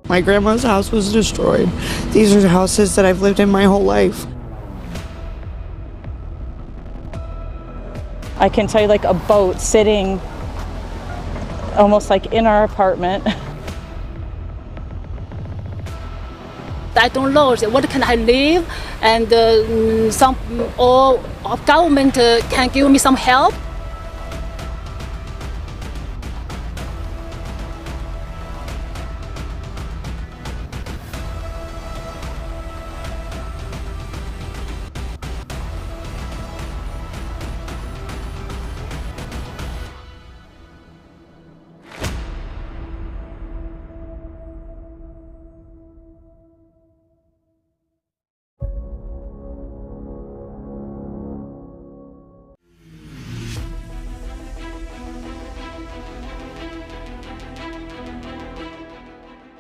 My grandma's house was destroyed. These are houses that I've lived in my whole life. I can tell you, like a boat sitting almost like in our apartment. I don't know what can I live, and or government can give me some help.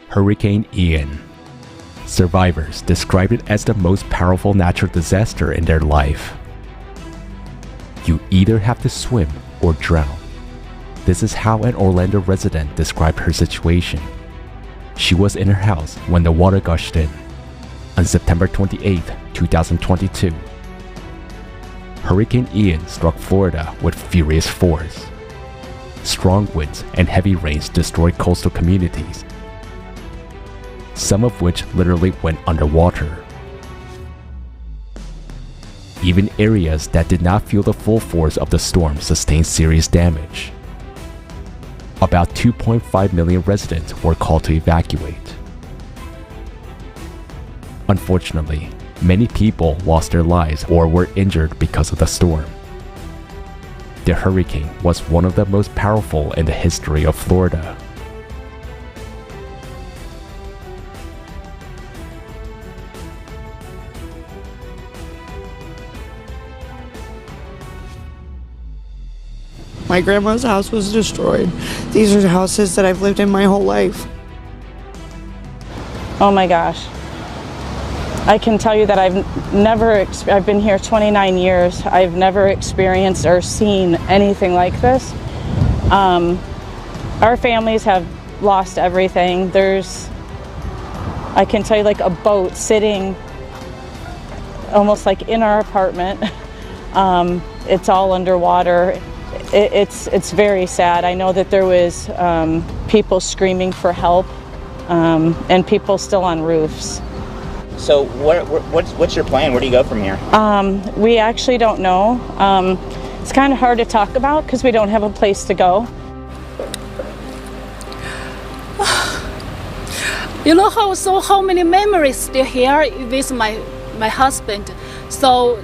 Hurricane Ian. Survivors described it as the most powerful natural disaster in their life. You either have to swim or drown. This is how an Orlando resident described her situation. She was in her house when the water gushed in. On September 28, 2022, Hurricane Ian struck Florida with furious force. Strong winds and heavy rains destroyed coastal communities, some of which literally went underwater. Even areas that did not feel the full force of the storm sustained serious damage. About 2.5 million residents were called to evacuate. Unfortunately, many people lost their lives or were injured because of the storm. The hurricane was one of the most powerful in the history of Florida. My grandma's house was destroyed. These are houses that I've lived in my whole life. Oh my gosh. I can tell you that I've been here 29 years. I've never experienced or seen anything like this. Our families have lost everything. I can tell you, like a boat sitting almost like in our apartment. It's all underwater. It's very sad. I know that there was people screaming for help, and people still on roofs. So what's your plan? Where do you go from here? We actually don't know. It's kind of hard to talk about because we don't have a place to go. You know how many memories still here with my husband. So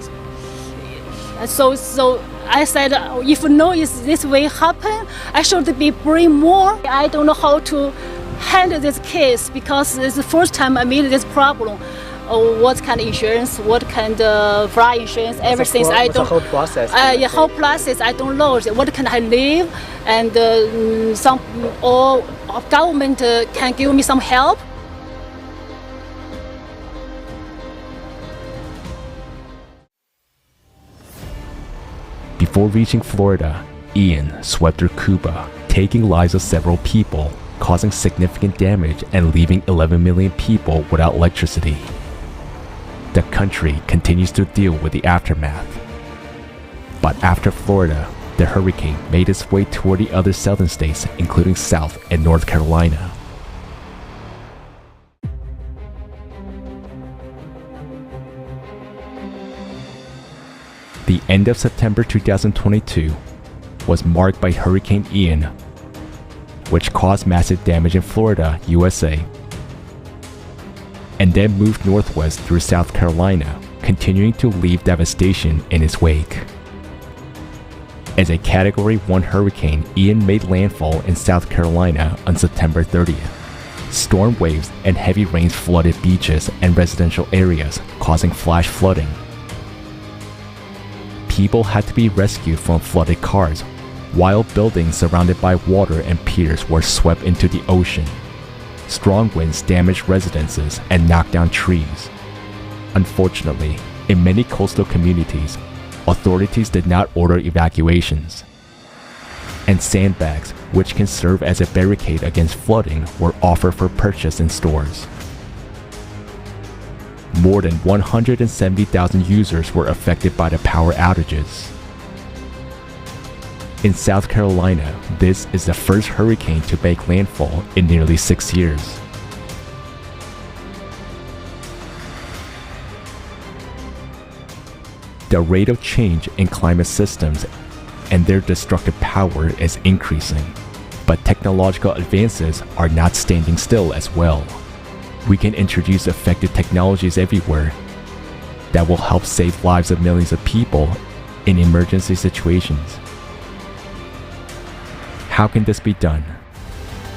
I said, if this way happen, I should be bring more. I don't know how to handle this case because it's the first time I meet this problem. What kind of insurance, what kind of fire insurance, everything. I don't. The whole process. Whole process. I don't know. What can I live, and or government can give me some help. Before reaching Florida, Ian swept through Cuba, taking lives of several people, causing significant damage and leaving 11 million people without electricity. The country continues to deal with the aftermath. But after Florida, the hurricane made its way toward the other southern states, including South and North Carolina. The end of September 2022 was marked by Hurricane Ian, which caused massive damage in Florida, USA, and then moved northwest through South Carolina, continuing to leave devastation in its wake. As a Category 1 hurricane, Ian made landfall in South Carolina on September 30th. Storm waves and heavy rains flooded beaches and residential areas, causing flash flooding. People had to be rescued from flooded cars, while buildings surrounded by water and piers were swept into the ocean. Strong winds damaged residences and knocked down trees. Unfortunately, in many coastal communities, authorities did not order evacuations. and sandbags, which can serve as a barricade against flooding, were offered for purchase in stores. More than 170,000 users were affected by the power outages. In South Carolina, this is the first hurricane to make landfall in nearly 6 years. The rate of change in climate systems and their destructive power is increasing, but technological advances are not standing still as well. We can introduce effective technologies everywhere that will help save lives of millions of people in emergency situations. How can this be done?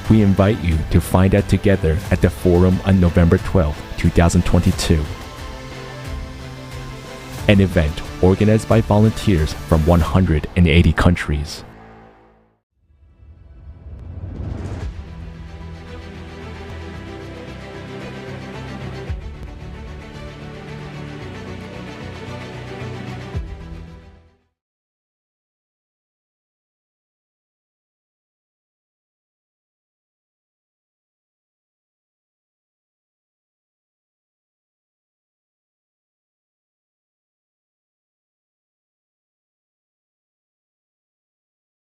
We invite you to find out together at the forum on November 12, 2022. An event organized by volunteers from 180 countries.